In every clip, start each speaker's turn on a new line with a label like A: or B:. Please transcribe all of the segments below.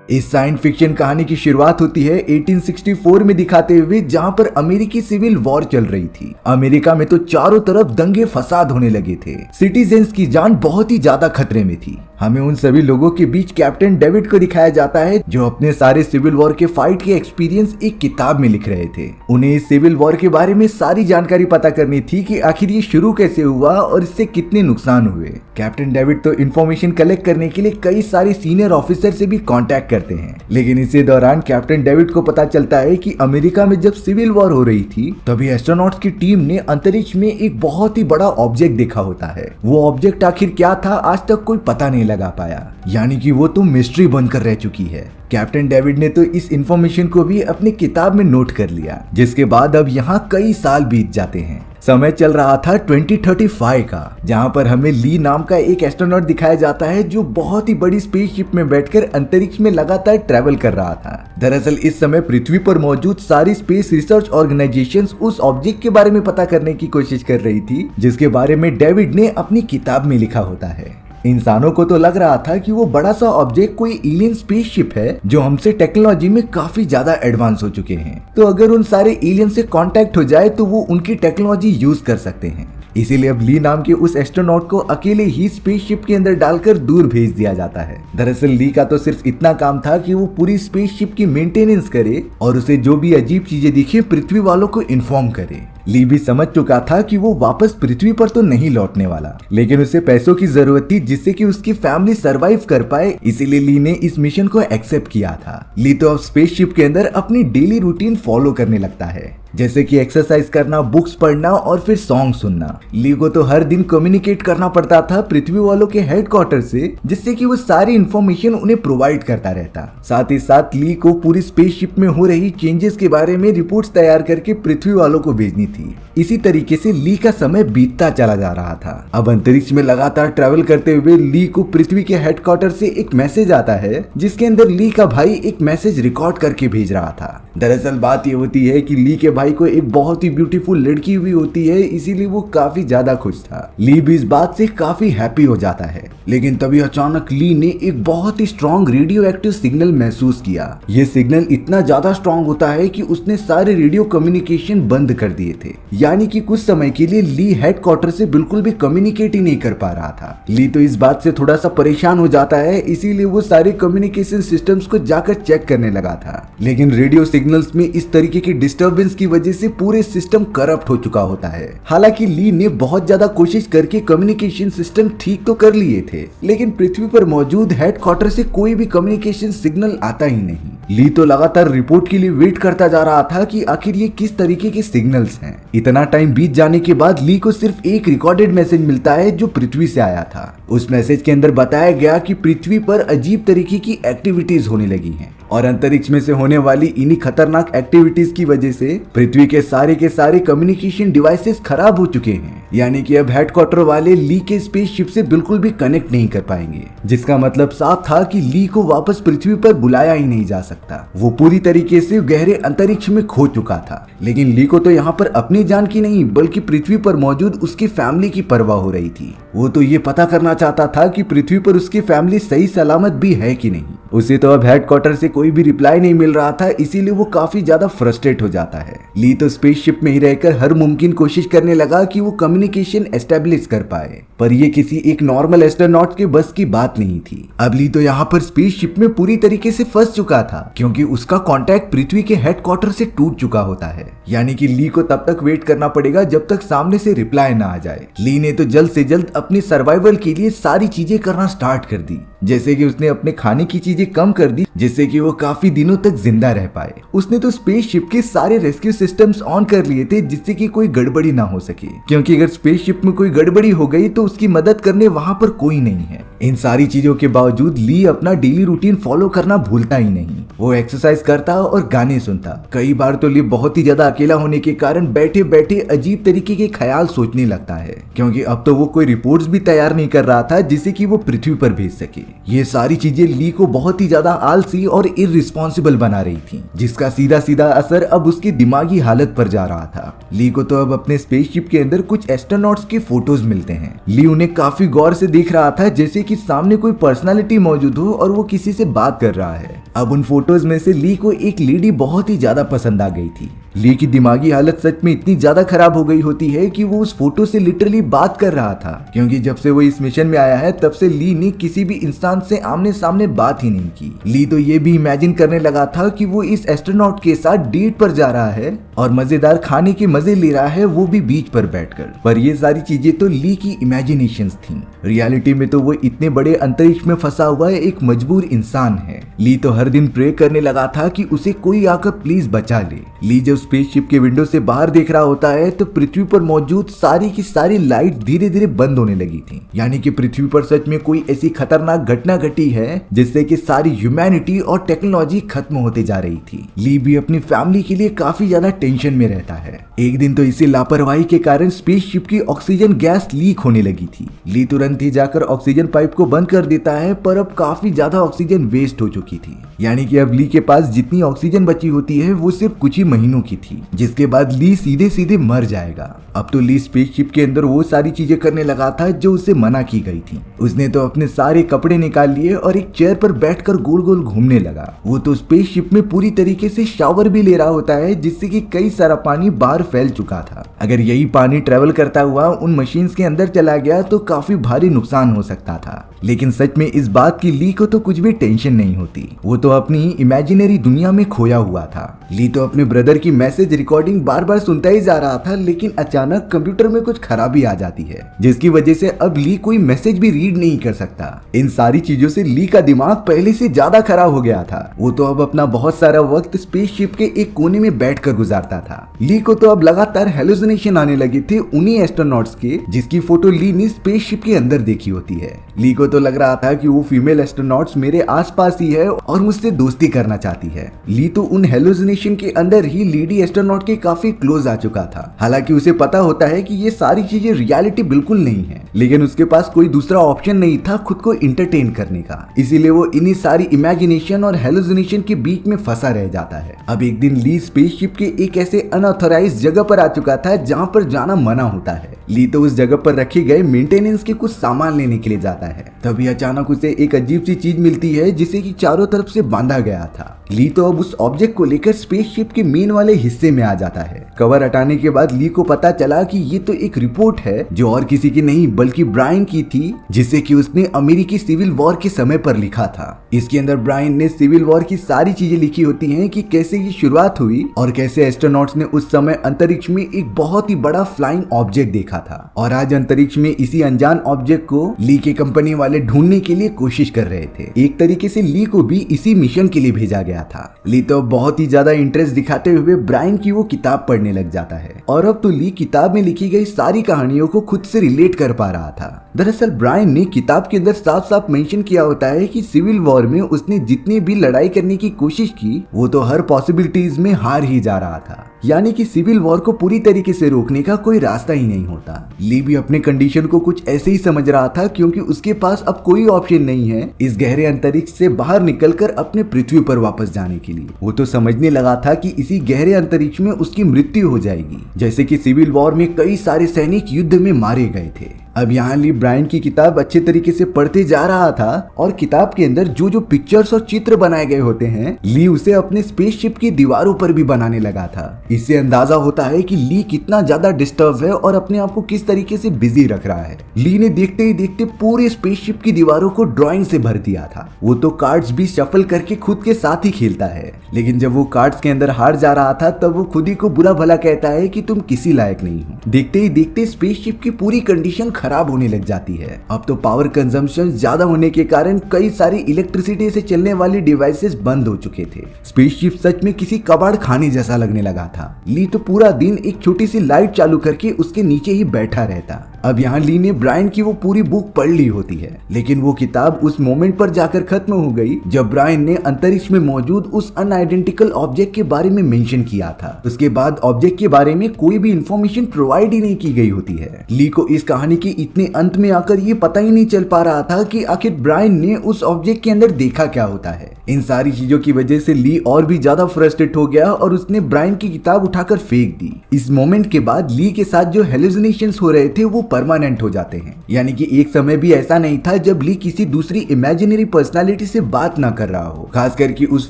A: इस science fiction कहानी की शुरुआत होती है 1864 में दिखाते हुए, जहां पर अमेरिकी सिविल वॉर चल रही थी। अमेरिका में तो चारों तरफ दंगे फसाद होने लगे थे। सिटीजन्स की जान बहुत ही ज्यादा खतरे में थी। हमें उन सभी लोगों के बीच कैप्टन डेविड को दिखाया जाता है, जो अपने सारे सिविल वॉर के फाइट के एक्सपीरियंस एक किताब में लिख रहे थे। उन्हें इस सिविल वॉर के बारे में सारी जानकारी पता करनी थी कि आखिर ये शुरू कैसे हुआ और इससे कितने नुकसान हुए। कैप्टन डेविड तो इन्फॉर्मेशन कलेक्ट करने के लिए कई सारे सीनियर ऑफिसर से भी कांटेक्ट करते हैं, लेकिन इसी दौरान कैप्टन डेविड को पता चलता है कि अमेरिका में जब सिविल वॉर हो रही थी, तभी एस्ट्रोनॉट्स की टीम ने अंतरिक्ष में एक बहुत ही बड़ा ऑब्जेक्ट देखा होता है। वो ऑब्जेक्ट आखिर क्या था, आज तक कोई पता नहीं लगा पाया, यानी कि वो तो मिस्ट्री बनकर रह चुकी है। कैप्टन डेविड ने तो इस इंफॉर्मेशन को भी अपनी किताब में नोट कर लिया, जिसके बाद अब यहाँ कई साल बीत जाते हैं। समय चल रहा था 2035 का, जहां पर हमें ली नाम का एक एस्ट्रोनॉट दिखाया जाता है, जो बहुत ही बड़ी स्पेसशिप में बैठकर अंतरिक्ष में लगातार ट्रैवल कर रहा था। दरअसल इस समय पृथ्वी पर मौजूद सारी स्पेस रिसर्च ऑर्गेनाइजेशंस उस ऑब्जेक्ट के बारे में पता करने की कोशिश कर रही थी, जिसके बारे में डेविड ने अपनी किताब में लिखा होता है। इंसानों को तो लग रहा था कि वो बड़ा सा ऑब्जेक्ट कोई एलियन स्पेसशिप है, जो हमसे टेक्नोलॉजी में काफी ज्यादा एडवांस हो चुके हैं। तो अगर उन सारे एलियन से कांटेक्ट हो जाए तो वो उनकी टेक्नोलॉजी यूज कर सकते हैं। इसीलिए अब ली नाम के उस एस्ट्रोनॉट को अकेले ही स्पेसशिप के अंदर डालकर दूर भेज दिया जाता है। दरअसल ली का तो सिर्फ इतना काम था कि वो पूरी स्पेसशिप की मेंटेनेंस करे और उसे जो भी अजीब चीजें दिखे पृथ्वी वालों को इन्फॉर्म करे। ली भी समझ चुका था कि वो वापस पृथ्वी पर तो नहीं लौटने वाला, लेकिन उसे पैसों की जरूरत थी जिससे कि उसकी फैमिली सरवाइव कर पाए। इसीलिए ली ने इस मिशन को एक्सेप्ट किया था। ली तो अब स्पेसशिप के अंदर अपनी डेली रूटीन फॉलो करने लगता है, जैसे कि एक्सरसाइज करना, बुक्स पढ़ना और फिर सॉन्ग सुनना। ली को तो हर दिन कम्युनिकेट करना पड़ता था पृथ्वी वालों के हेडक्वार्टर से, जिससे कि वो सारी इंफॉर्मेशन उन्हें प्रोवाइड करता रहता। साथ ही साथ ली को पूरी स्पेसशिप में हो रही चेंजेस के बारे में रिपोर्ट्स तैयार करके पृथ्वी वालों को भेजनी थी। इसी तरीके से ली का समय बीतता चला जा रहा था। अब अंतरिक्ष में लगातार ट्रैवल करते हुए ली को पृथ्वी के हेडक्वार्टर से एक मैसेज आता है, जिसके अंदर ली का भाई एक मैसेज रिकॉर्ड करके भेज रहा था। दरअसल बात ये होती है कि ली के भाई को एक बहुत ही ब्यूटीफुल लड़की हुई होती है, इसीलिए वो काफी ज्यादा खुश था। ली भी इस बात से काफी हैप्पी हो जाता है, लेकिन तभी अचानक ली ने एक बहुत ही स्ट्रॉन्ग रेडियो एक्टिव सिग्नल महसूस किया। ये सिग्नल इतना ज्यादा स्ट्रॉन्ग होता है कि उसने सारे रेडियो कम्युनिकेशन बंद कर दिए थे, यानी कि कुछ समय के लिए ली हेडक्वार्टर से बिल्कुल भी कम्युनिकेट ही नहीं कर पा रहा था। ली तो इस बात से थोड़ा सा परेशान हो जाता है, इसीलिए वो सारे कम्युनिकेशन सिस्टम्स को जाकर चेक करने लगा था, लेकिन रेडियो सिग्नल्स में इस तरीके की डिस्टर्बेंस की वजह से पूरे सिस्टम करप्ट हो चुका होता है। हालांकि ली ने बहुत ज्यादा कोशिश करके कम्युनिकेशन सिस्टम ठीक तो कर लिए थे, लेकिन पृथ्वी पर मौजूद हेडक्वार्टर से कोई भी कम्युनिकेशन सिग्नल आता ही नहीं। ली तो लगातार रिपोर्ट के लिए वेट करता जा रहा था कि आखिर ये किस तरीके के सिग्नल्स हैं। इतना टाइम बीत जाने के बाद ली को सिर्फ एक रिकॉर्डेड मैसेज मिलता है, जो पृथ्वी से आया था। उस मैसेज के अंदर बताया गया कि पृथ्वी पर अजीब तरीके की एक्टिविटीज होने लगी हैं और अंतरिक्ष में से होने वाली इन्हीं खतरनाक एक्टिविटीज की वजह से पृथ्वी के सारे कम्युनिकेशन डिवाइसेस खराब हो चुके हैं, यानी कि अब हेडक्वार्टर वाले ली के स्पेसशिप से बिल्कुल भी कनेक्ट नहीं कर पाएंगे, जिसका मतलब साफ था कि ली को वापस पृथ्वी पर बुलाया ही नहीं जा सकता। वो पूरी तरीके से गहरे अंतरिक्ष में खो चुका था। लेकिन ली को तो यहाँ पर अपनी जान की नहीं, बल्कि पृथ्वी पर मौजूद उसकी फैमिली की परवाह हो रही थी। वो तो ये पता करना चाहता था कि पृथ्वी पर उसकी फैमिली सही सलामत भी है कि नहीं। उसे तो अब हेडक्वार्टर से कोई भी रिप्लाई नहीं मिल रहा था, इसीलिए वो काफी ज्यादा फ्रस्ट्रेट हो जाता है। ली तो स्पेसशिप में ही रहकर हर मुमकिन कोशिश करने लगा कि वो कम्युनिकेशन एस्टेब्लिश कर पाए, पर ये किसी एक नॉर्मल एस्ट्रोनॉट के बस की बात नहीं थी। अब ली तो यहाँ पर स्पेसशिप में पूरी तरीके से फंस चुका था, क्योंकि उसका कॉन्टैक्ट पृथ्वी के हेडक्वार्टर से टूट चुका होता है, यानी कि ली को तब तक वेट करना पड़ेगा जब तक सामने से रिप्लाई ना आ जाए। ली ने तो जल्द से जल्द अपनी सर्वाइवल के लिए सारी चीजें करना स्टार्ट कर दी, जैसे कि उसने अपने खाने की चीजें कम कर दी, जिससे कि वो काफी दिनों तक जिंदा रह पाए। उसने तो स्पेसशिप के सारे रेस्क्यू सिस्टम्स ऑन कर लिए थे, जिससे कि कोई गड़बड़ी ना हो सके, क्योंकि अगर स्पेसशिप में कोई गड़बड़ी हो गई तो उसकी मदद करने वहां पर कोई नहीं है। इन सारी चीजों के बावजूद ली अपना डेली रूटीन फॉलो करना भूलता ही नहीं। वो एक्सरसाइज करता और गाने सुनता। कई बार तो ली बहुत ही ज्यादा अकेला होने के कारण बैठे बैठे अजीब तरीके के ख्याल सोचने लगता है, क्योंकि अब तो वो कोई रिपोर्ट्स भी तैयार नहीं कर रहा था जिससे कि वो पृथ्वी पर भेज सके। ये सारी चीजें ली को बहुत ही ज्यादा आलसी और इररिस्पॉन्सिबल बना रही थी, जिसका सीधा सीधा असर अब उसकी दिमागी हालत पर जा रहा था। ली को तो अब अपने स्पेसशिप के अंदर कुछ एस्ट्रोनॉट्स के फोटोज मिलते हैं। ली उन्हें काफी गौर से देख रहा था, जैसे कि सामने कोई पर्सनालिटी मौजूद हो और वो किसी से बात कर रहा है। अब उन फोटोज में से ली को एक लेडी बहुत ही ज्यादा पसंद आ गई थी। ली की दिमागी हालत सच में इतनी ज्यादा खराब हो गई होती है कि वो उस फोटो से लिटरली बात कर रहा था, क्योंकि जब से वो इस मिशन में आया है तब से ली ने किसी भी इंसान से आमने सामने बात ही नहीं की। ली तो ये भी इमेजिन करने लगा था कि वो इस एस्ट्रोनॉट के साथ डेट पर जा रहा है और मजेदार खाने के मजे ले रहा है, वो भी बीच पर बैठकर। पर ये सारी चीजें तो ली की इमेजिनेशंस थी। रियलिटी में तो वो इतने बड़े अंतरिक्ष में फंसा हुआ एक मजबूर इंसान है। ली तो हर दिन प्रे करने लगा था कि उसे कोई आकर प्लीज बचा ले। ली जब स्पेसशिप के विंडो से बाहर देख रहा होता है तो पृथ्वी पर मौजूद सारी की सारी लाइट धीरे धीरे बंद होने लगी थी, यानी कि पृथ्वी पर सच में कोई ऐसी खतरनाक घटना घटी है जिससे कि सारी ह्यूमैनिटी और टेक्नोलॉजी खत्म होते जा रही थी। ली भी अपनी फैमिली के लिए काफी ज्यादा टेंशन में रहता है। एक दिन तो इसी लापरवाही के कारण स्पेसशिप की ऑक्सीजन गैस लीक होने लगी थी। ली तुरंत ही जाकर ऑक्सीजन पाइप को बंद कर देता है, पर अब काफी ज्यादा ऑक्सीजन वेस्ट हो चुकी थी, यानी कि अब ली के पास जितनी ऑक्सीजन बची होती है वो सिर्फ कुछ ही महीनों की थी, जिसके बाद ली सीधे सीधे मर जाएगा। अब तो ली स्पेसशिप के अंदर वो सारी चीजें करने लगा था जो उसे मना की गई थी। उसने तो अपने सारे कपड़े निकाल लिए और एक चेयर पर बैठकर गोल गोल घूमने लगा। वो तो स्पेसशिप में पूरी तरीके से शावर भी ले रहा होता है, जिससे कि कई सारा पानी बाहर फैल चुका था। अगर यही पानी ट्रेवल करता हुआ उन मशीन्स के अंदर चला गया तो काफी भारी नुकसान हो सकता था। लेकिन सच में इस बात की ली को तो कुछ भी टेंशन नहीं होती। वो तो अपनी ही इमेजिनरी दुनिया में खोया हुआ था। ली तो अपने ब्रदर की मैसेज रिकॉर्डिंग बार बार सुनता ही जा रहा था, लेकिन अचानक कंप्यूटर में कुछ खराबी आ जाती है, जिसकी वजह से अब ली कोई मैसेज भी रीड नहीं कर सकता। इन सारी चीजों से ली का दिमाग पहले से ज्यादा खराब हो गया था। वो तो अब अपना बहुत सारा वक्त स्पेसशिप के एक कोने में बैठकर गुजारता था। ली को तो अब लगातार हेलुसिनेशन आने लगे थे उन्हीं एस्ट्रोनॉट्स के जिसकी फोटो ली ने स्पेसशिप के अंदर देखी होती है। ली को तो लग रहा था कि वो फीमेल एस्ट्रोनॉट्स मेरे आसपास ही है और मुझसे दोस्ती करना चाहती है। ली तो उन हेलुसिनेशन के अंदर ही लेडी एस्ट्रोनॉट के काफी क्लोज आ चुका था। हालांकि उसे पता होता है कि ये सारी चीजें रियलिटी बिल्कुल नहीं है, लेकिन उसके पास कोई दूसरा ऑप्शन नहीं था खुद को इंटरटेन करने का, इसीलिए वो इन्हीं सारी इमेजिनेशन और हेलुसिनेशन के बीच में फंसा रह जाता है। अब एक दिन ली स्पेसशिप के एक ऐसे अनऑथराइज्ड जगह पर आ चुका था जहाँ पर जाना मना होता है। ली तो उस जगह पर रखे गए मेंटेनेंस के कुछ सामान लेने के लिए जाता है। तभी अचानक उसे एक अजीब सी चीज मिलती है जिसे कि चारों तरफ से बांधा गया था। ली तो अब उस ऑब्जेक्ट को लेकर स्पेसशिप के मेन वाले हिस्से में आ जाता है। कवर हटाने के बाद ली को पता चला कि ये तो एक रिपोर्ट है जो और किसी की नहीं बल्कि ब्रायन की थी, जिसे कि उसने अमेरिकी सिविल वॉर के समय पर लिखा था। इसके अंदर ब्रायन ने सिविल वॉर की सारी चीजें लिखी होती हैं कि कैसे ये शुरुआत हुई और कैसे एस्ट्रोनॉट्स ने उस समय अंतरिक्ष में एक बहुत ही बड़ा फ्लाइंग ऑब्जेक्ट देखा था, और आज अंतरिक्ष में इसी अनजान ऑब्जेक्ट को ली के कंपनी वाले ढूंढने के लिए कोशिश कर रहे थे। एक तरीके से ली को भी इसी मिशन के लिए भेजा गया था। ली तो बहुत ही ज्यादा इंटरेस्ट दिखाते हुए ब्रायन की वो किताब पढ़ने लग जाता है, और अब तो ली किताब में लिखी गई सारी कहानियों को खुद से रिलेट कर पा रहा था। दरअसल ब्रायन ने किताब के अंदर साफ साफ मेंशन किया होता है कि सिविल वॉर में उसने जितनी भी लड़ाई करने की कोशिश की वो तो हर पॉसिबिलिटीज में हार ही जा रहा था, यानी कि सिविल वॉर को पूरी तरीके से रोकने का कोई रास्ता ही नहीं होता। ली भी अपने कंडीशन को कुछ ऐसे ही समझ रहा था, क्योंकि उसके पास अब कोई ऑप्शन नहीं है इस गहरे अंतरिक्ष से बाहर निकलकर अपने पृथ्वी पर वापस जाने के लिए। वो तो समझने लगा था कि इसी गहरे अंतरिक्ष में उसकी मृत्यु हो जाएगी, जैसे कि सिविल वॉर में कई सारे सैनिक युद्ध में मारे गए थे। अब यहाँ ली ब्रायन की किताब अच्छे तरीके से पढ़ते जा रहा था, और किताब के अंदर जो जो पिक्चर्स और चित्र बनाए गए होते हैं ली उसे अपने स्पेसशिप की दीवारों पर भी बनाने लगा था। इससे अंदाजा होता है कि ली कितना ज्यादा डिस्टर्ब है और अपने आप को किस तरीके से बिजी रख रहा है। ली ने देखते ही देखते पूरे स्पेसशिप की दीवारों को ड्राइंग से भर दिया था। वो तो कार्ड्स भी शफल करके खुद के साथ ही खेलता है, लेकिन जब वो कार्ड्स के अंदर हार जा रहा था तब वो खुद ही को बुरा भला कहता है कि तुम किसी लायक नहीं हो। देखते ही देखते स्पेसशिप की पूरी कंडीशन खराब होने लग जाती है। अब तो पावर कंजम्पशन ज्यादा होने के कारण कई सारी इलेक्ट्रिसिटी से चलने वाली डिवाइसेस बंद हो चुके थे। स्पेसशिप सच में किसी कबाड़ खाने जैसा लगने लगा था। ली तो पूरा दिन एक छोटी सी लाइट चालू करके उसके नीचे ही बैठा रहता। अब यहाँ ली ने ब्रायन की वो पूरी बुक पढ़ ली होती है, लेकिन वो किताब उस मोमेंट पर जाकर खत्म हो गई जब ब्रायन ने अंतरिक्ष में मौजूद उस अनआइडेंटिकल ऑब्जेक्ट के बारे में मेंशन किया था। उसके बाद ऑब्जेक्ट के बारे में कोई भी इंफॉर्मेशन प्रोवाइड ही नहीं की गई होती है। ली को इस कहानी के इतने अंत में आकर ये पता ही नहीं चल पा रहा था कि आखिर ब्रायन ने उस ऑब्जेक्ट के अंदर देखा क्या होता है। इन सारी चीजों की वजह से ली और भी ज्यादा फ्रस्ट्रेट हो गया और उसने ब्रायन की किताब उठाकर फेंक दी। इस मोमेंट के बाद ली के साथ जो हेलुसिनेशंस हो रहे थे वो परमानेंट हो जाते हैं। यानी कि एक समय भी ऐसा नहीं था जब ली किसी दूसरी इमेजिनरी पर्सनालिटी से बात ना कर रहा हो, खास करके उस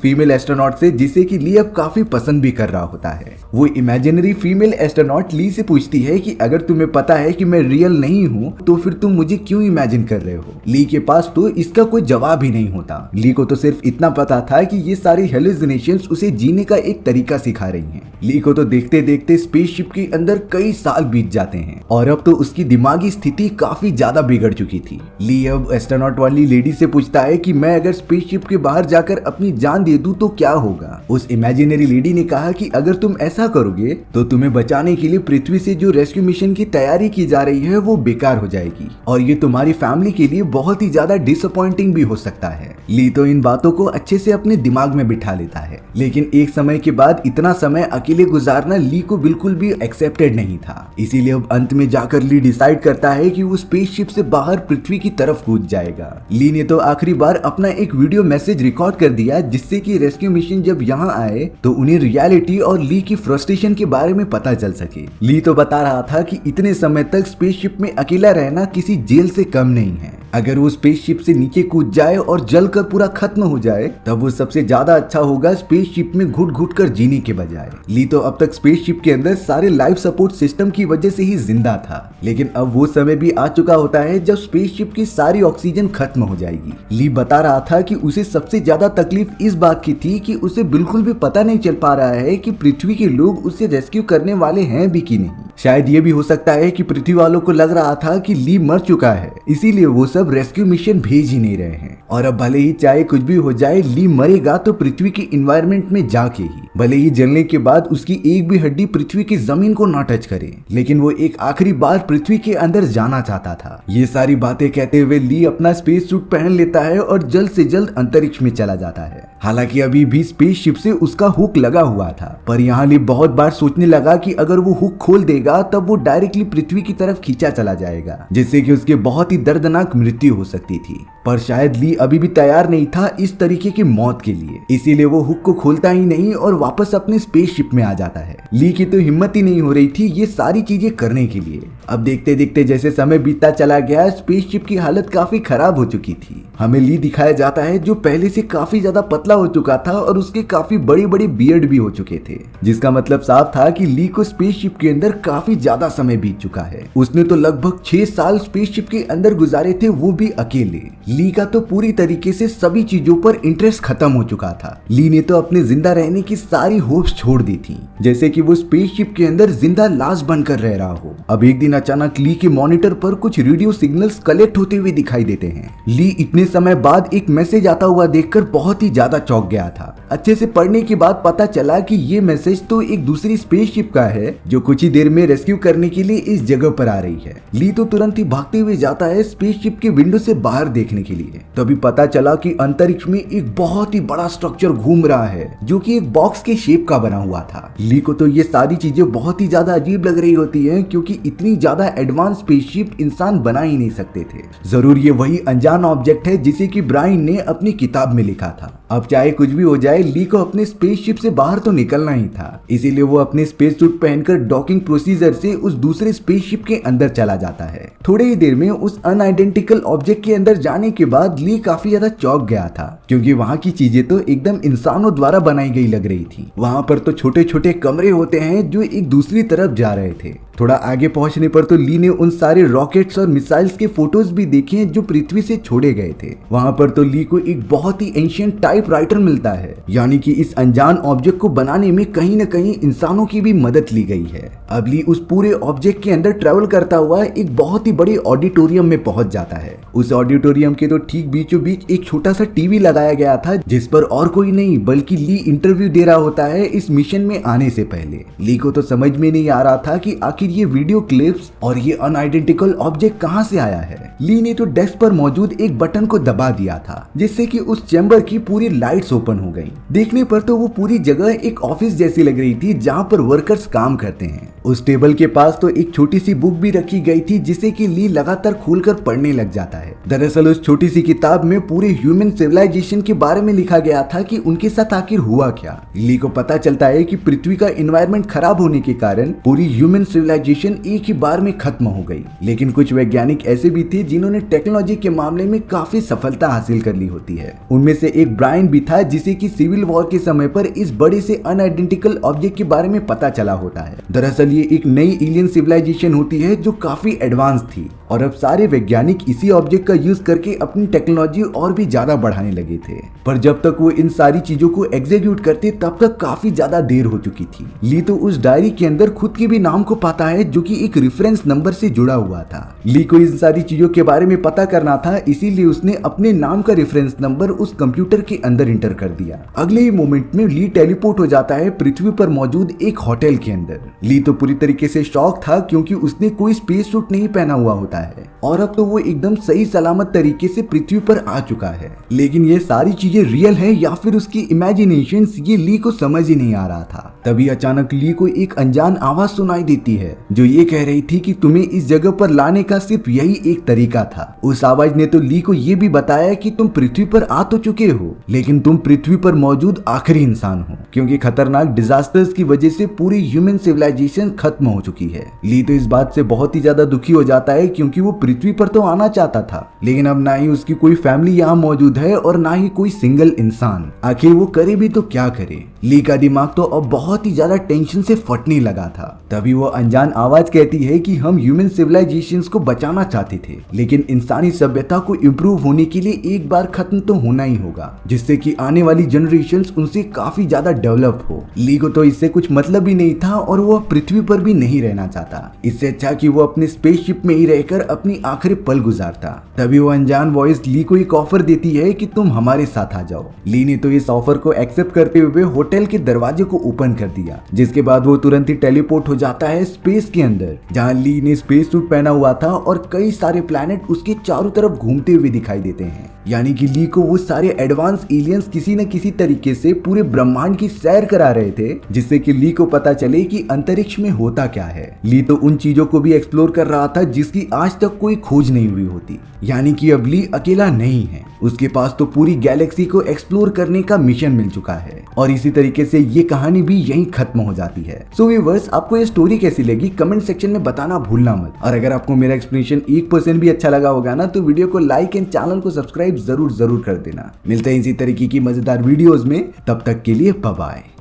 A: फीमेल एस्ट्रोनॉट से जिसे कि ली अब काफी पसंद भी कर रहा होता है। वो इमेजिनरी फीमेल एस्ट्रोनॉट ली से पूछती है कि अगर तुम्हें पता है कि मैं रियल नहीं हूँ तो फिर तुम मुझे क्यों इमेजिन कर रहे हो। ली के पास तो इसका कोई जवाब ही नहीं होता। ली को तो सिर्फ इतना पता था कि ये सारी हेलुसिनेशंस उसे जीने का एक तरीका सिखा रही हैं। ली को तो देखते देखते स्पेसशिप के अंदर कई साल बीत जाते हैं और अब तो उसकी दिमागी स्थिति काफी ज्यादा बिगड़ चुकी थी। ली अब एस्ट्रोनॉट वाली लेडी से पूछता है कि मैं अगर स्पेसशिप के बाहर जाकर अपनी जान दे दूं तो क्या होगा। उस इमेजिनरी लेडी ने कहा कि अगर तुम ऐसा करोगे तो तुम्हें बचाने के लिए पृथ्वी से जो रेस्क्यू मिशन की तैयारी की जा रही है वो बेकार हो जाएगी और ये तुम्हारी फैमिली के लिए बहुत ही ज्यादा डिसअपॉइंटिंग भी हो सकता है। ली तो इन बातों को अच्छे से अपने दिमाग में बिठा लेता है, लेकिन एक समय के बाद इतना समय अकेले गुजारना ली को बिल्कुल भी एक्सेप्टेड नहीं था। इसीलिए अब अंत में जाकर ली डिसाइड करता है कि वो स्पेसशिप से बाहर पृथ्वी की तरफ कूद जाएगा। ली ने तो आखिरी बार अपना एक वीडियो मैसेज रिकॉर्ड कर दिया जिससे कि रेस्क्यू मिशन जब यहाँ आए तो उन्हें रियलिटी और ली की फ्रस्ट्रेशन के बारे में पता चल सके। ली तो बता रहा था कि इतने समय तक स्पेसशिप में अकेला रहना किसी जेल से कम नहीं है। अगर वो स्पेसशिप से नीचे कूद जाए और जलकर पूरा खत्म हो जाए तब वो सबसे ज्यादा अच्छा होगा स्पेसशिप में घुट घुट कर जीने के बजाय। ली तो अब तक स्पेसशिप के अंदर सारे लाइफ सपोर्ट सिस्टम की वजह से ही जिंदा था, लेकिन अब वो समय भी आ चुका होता है जब स्पेसशिप की सारी ऑक्सीजन खत्म हो जाएगी। ली बता रहा था कि उसे सबसे ज्यादा तकलीफ इस बात की थी कि उसे बिल्कुल भी पता नहीं चल पा रहा है कि पृथ्वी के लोग उसे रेस्क्यू करने वाले हैं भी कि नहीं। शायद ये भी हो सकता है कि पृथ्वी वालों को लग रहा था कि ली मर चुका है, इसीलिए वो सब रेस्क्यू मिशन भेज ही नहीं रहे हैं। और अब भले ही चाहे कुछ भी हो जाए, ली मरेगा तो पृथ्वी के इन्वायरमेंट में जाके ही, भले ही जलने के बाद उसकी एक भी हड्डी पृथ्वी की जमीन को ना टच करे, लेकिन वो एक आखिरी बार पृथ्वी के अंदर जाना चाहता था। ये सारी बातें कहते हुए ली अपना स्पेस सूट पहन लेता है और जल्द से जल्द अंतरिक्ष में चला जाता है। हालांकि अभी भी स्पेसशिप से उसका हुक लगा हुआ था, पर यहाँ ली बहुत बार सोचने लगा कि अगर वो हुक खोल देगा तब वो डायरेक्टली पृथ्वी की तरफ खींचा चला जाएगा, जिससे कि उसके बहुत ही दर्दनाक मृत्यु हो सकती थी। पर शायद ली अभी भी तैयार नहीं था इस तरीके की मौत के लिए, इसीलिए वो हुक को खोलता ही नहीं और वापस अपने स्पेसशिप में आ जाता है। ली की तो हिम्मत ही नहीं हो रही थी ये सारी चीजें करने के लिए। अब देखते देखते जैसे समय बीतता चला गया, स्पेसशिप की हालत काफी खराब हो चुकी थी। हमें ली दिखाया जाता है जो पहले से काफी ज्यादा पतला हो चुका था और उसके काफी बड़ी बड़ी बियर्ड भी हो चुके थे, जिसका मतलब साफ था कि ली को स्पेसशिप के अंदर काफी ज्यादा समय बीत चुका है। उसने तो लगभग 6 साल स्पेसशिप के अंदर गुजारे थे, वो भी अकेले। ली का तो पूरी तरीके से सभी चीजों पर इंटरेस्ट खत्म हो चुका था। ली ने तो अपने जिंदा रहने की सारी होप्स छोड़ दी थी, जैसे कि वो स्पेसशिप के अंदर जिंदा लाश बनकर रह रहा हो। अब एक दिन अचानक ली के मॉनिटर पर कुछ रेडियो सिग्नल्स कलेक्ट होते हुए दिखाई देते हैं। ली इतने समय बाद एक मैसेज आता हुआ देखकर बहुत ही ज्यादा चौंक गया था। अच्छे से पढ़ने के बाद पता चला कि ये मैसेज तो एक दूसरी स्पेसशिप का है जो कुछ ही देर में रेस्क्यू करने के लिए इस जगह पर आ रही है। ली तो तुरंत ही भागते हुए जाता है स्पेसशिप के विंडो से बाहर देखने के लिए। तभी पता चला कि अंतरिक्ष में एक बहुत ही बड़ा स्ट्रक्चर घूम रहा है जो कि एक बॉक्स के शेप का बना हुआ था। ली को तो ये सारी चीजें बहुत ही ज्यादा अजीब लग रही होती है, क्योंकि इतनी ज्यादा एडवांस स्पेसशिप इंसान बना ही नहीं सकते थे। जरूर ये वही अनजान ऑब्जेक्ट है जिसे कि ब्रायन ने अपनी किताब में लिखा था। अब चाहे कुछ भी हो जाए, ली को अपने स्पेसशिप से बाहर तो निकलना ही था, इसीलिए वो अपने स्पेस सूट पहनकर डॉकिंग प्रोसीजर से उस दूसरे स्पेसशिप के अंदर चला जाता है। थोड़ी ही देर में उस अनआइडेंटिकल ऑब्जेक्ट के अंदर जाने के बाद ली काफी ज्यादा चौंक गया था, क्योंकि वहाँ की चीजें तो एकदम इंसानों द्वारा बनाई गई लग रही थी। वहाँ पर तो छोटे छोटे कमरे होते हैं जो एक दूसरी तरफ जा रहे थे। थोड़ा आगे पहुंचने पर तो ली ने उन सारे रॉकेट्स और मिसाइल्स के फोटोज भी देखे जो पृथ्वी से छोड़े गए थे। वहां पर तो ली को एक बहुत ही एंशिएंट टाइपराइटर मिलता है, यानी कि इस अनजान ऑब्जेक्ट को बनाने में कहीं न कहीं इंसानों की भी मदद ली गई है। अब ली उस पूरे ऑब्जेक्ट के अंदर ट्रेवल करता हुआ एक बहुत ही बड़े ऑडिटोरियम में पहुंच जाता है। उस ऑडिटोरियम के तो ठीक बीचों बीच एक छोटा सा टीवी लगाया गया था, जिस पर और कोई नहीं बल्कि ली इंटरव्यू दे रहा होता है इस मिशन में आने से पहले। ली को तो समझ में नहीं आ रहा था कि आखिर ये वीडियो क्लिप्स और ये अनआइडेंटिकल ऑब्जेक्ट कहां से आया है। ली ने तो डेस्क पर मौजूद एक बटन को दबा दिया था, जिससे कि उस चैम्बर की पूरी लाइट्स ओपन हो गई। देखने पर तो वो पूरी जगह एक ऑफिस जैसी लग रही थी जहां पर वर्कर्स काम करते हैं। उस टेबल के पास तो एक छोटी सी बुक भी रखी गई थी जिसे कि ली लगातार खोलकर पढ़ने लग जाता है। दरअसल उस छोटी सी किताब में पूरे ह्यूमन सिविलाइजेशन के बारे में लिखा गया था कि उनके साथ आखिर हुआ क्या। ली को पता चलता है कि पृथ्वी का एनवायरनमेंट खराब होने के कारण पूरी ह्यूमन सिविलाइजेशन एक ही बार में खत्म हो गई। लेकिन कुछ वैज्ञानिक ऐसे भी थे जिन्होंने टेक्नोलॉजी के मामले में काफी सफलता हासिल कर ली होती है। उनमें से एक ब्रायन भी था जिसे कि सिविल वॉर के समय पर इस बड़े से अनआइडेंटिकल ऑब्जेक्ट के बारे में पता चला होता है। दरअसल ये एक नई एलियन सिविलाइजेशन होती है जो काफी एडवांस थी और अब सारे वैज्ञानिक इसी ऑब्जेक्ट का यूज करके अपनी टेक्नोलॉजी और भी ज्यादा बढ़ाने लगे थे। पर जब तक वो इन सारी चीजों को एग्जीक्यूट करते तब तक काफी ज्यादा देर हो चुकी थी। ली तो उस डायरी के अंदर खुद के भी नाम को पाता है जो कि एक रेफरेंस नंबर से जुड़ा हुआ था। ली को इन सारी चीजों के बारे में पता करना था, इसीलिए उसने अपने नाम का रेफरेंस नंबर उस कंप्यूटर के अंदर इंटर कर दिया। अगले ही मोमेंट में ली टेलीपोर्ट हो जाता है पृथ्वी पर मौजूद एक होटल के अंदर। ली तो पूरी तरीके से शॉक था क्योंकि उसने कोई स्पेस सूट नहीं पहना हुआ होता है और अब तो वो एकदम सही सलामत तरीके से पृथ्वी पर आ चुका है। लेकिन ये सारी चीजें रियल है या फिर उसकी इमेजिनेशन, ये ली को समझ ही नहीं आ रहा था। तभी अचानक ली को एक अनजान आवाज सुनाई देती है जो ये कह रही थी कि तुम्हें इस जगह पर लाने का सिर्फ यही एक तरीका था। उस आवाज ने तो ली को ये भी बताया कि तुम पृथ्वी पर आ तो चुके हो लेकिन तुम पृथ्वी पर मौजूद आखिरी इंसान हो, क्योंकि खतरनाक डिजास्टर्स की वजह से पूरी ह्यूमन सिविलाइजेशन खत्म हो चुकी है। ली तो इस बात से बहुत ही ज्यादा दुखी हो जाता है क्योंकि वो पृथ्वी पर तो आना चाहता था लेकिन अब ना ही उसकी कोई फैमिली यहाँ मौजूद है और ना ही कोई सिंगल इंसान। आखिर वो करे भी तो क्या करे। ली का दिमाग तो अब बहुत ही ज्यादा टेंशन से फटने लगा था। तभी वो अनजान आवाज कहती है कि हम ह्यूमन सिविलाइजेशंस को बचाना चाहते थे लेकिन इंसानी सभ्यता को इम्प्रूव होने के लिए एक बार खत्म तो होना ही होगा जिससे कि आने वाली जनरेशंस उनसे काफी ज्यादा डेवलप हो। ली को तो इससे कुछ मतलब ही नहीं था और वो पृथ्वी पर भी नहीं रहना चाहता। इससे अच्छा कि वो अपने स्पेसशिप में ही रहकर अपनी आखिरी पल गुजारता। तभी वो अनजान वॉइस ली को एक ऑफर देती है कि तुम हमारे साथ आ जाओ। ली ने तो इस ऑफर को एक्सेप्ट करते हुए होटल के दरवाजे को ओपन कर दिया जिसके बाद वो तुरंत ही टेलीपोर्ट हो जाता है स्पेस के अंदर जहां ली ने स्पेस सूट पहना हुआ था और कई सारे प्लैनेट उसके चारों तरफ घूमते हुए दिखाई देते हैं। यानी कि ली को वो सारे एडवांस एलियंस किसी न किसी तरीके से पूरे ब्रह्मांड की सैर करा रहे थे जिससे कि ली को पता चले कि अंतरिक्ष में होता क्या है। ली तो उन चीजों को भी एक्सप्लोर कर रहा था जिसकी आज तक कोई खोज नहीं हुई होती। यानी कि अब ली अकेला नहीं है, उसके पास तो पूरी गैलेक्सी को एक्सप्लोर करने का मिशन मिल चुका है। और इसी तरीके से ये कहानी भी यहीं खत्म हो जाती है। सो व्यूअर्स, आपको ये स्टोरी कैसी लगी कमेंट सेक्शन में बताना भूलना मत। और अगर आपको मेरा एक्सप्लेनेशन 1% भी अच्छा लगा होगा ना तो वीडियो को लाइक एंड चैनल को सब्सक्राइब जरूर कर देना। मिलते हैं इसी तरीके की मजेदार वीडियोस में, तब तक के लिए बाय बाय।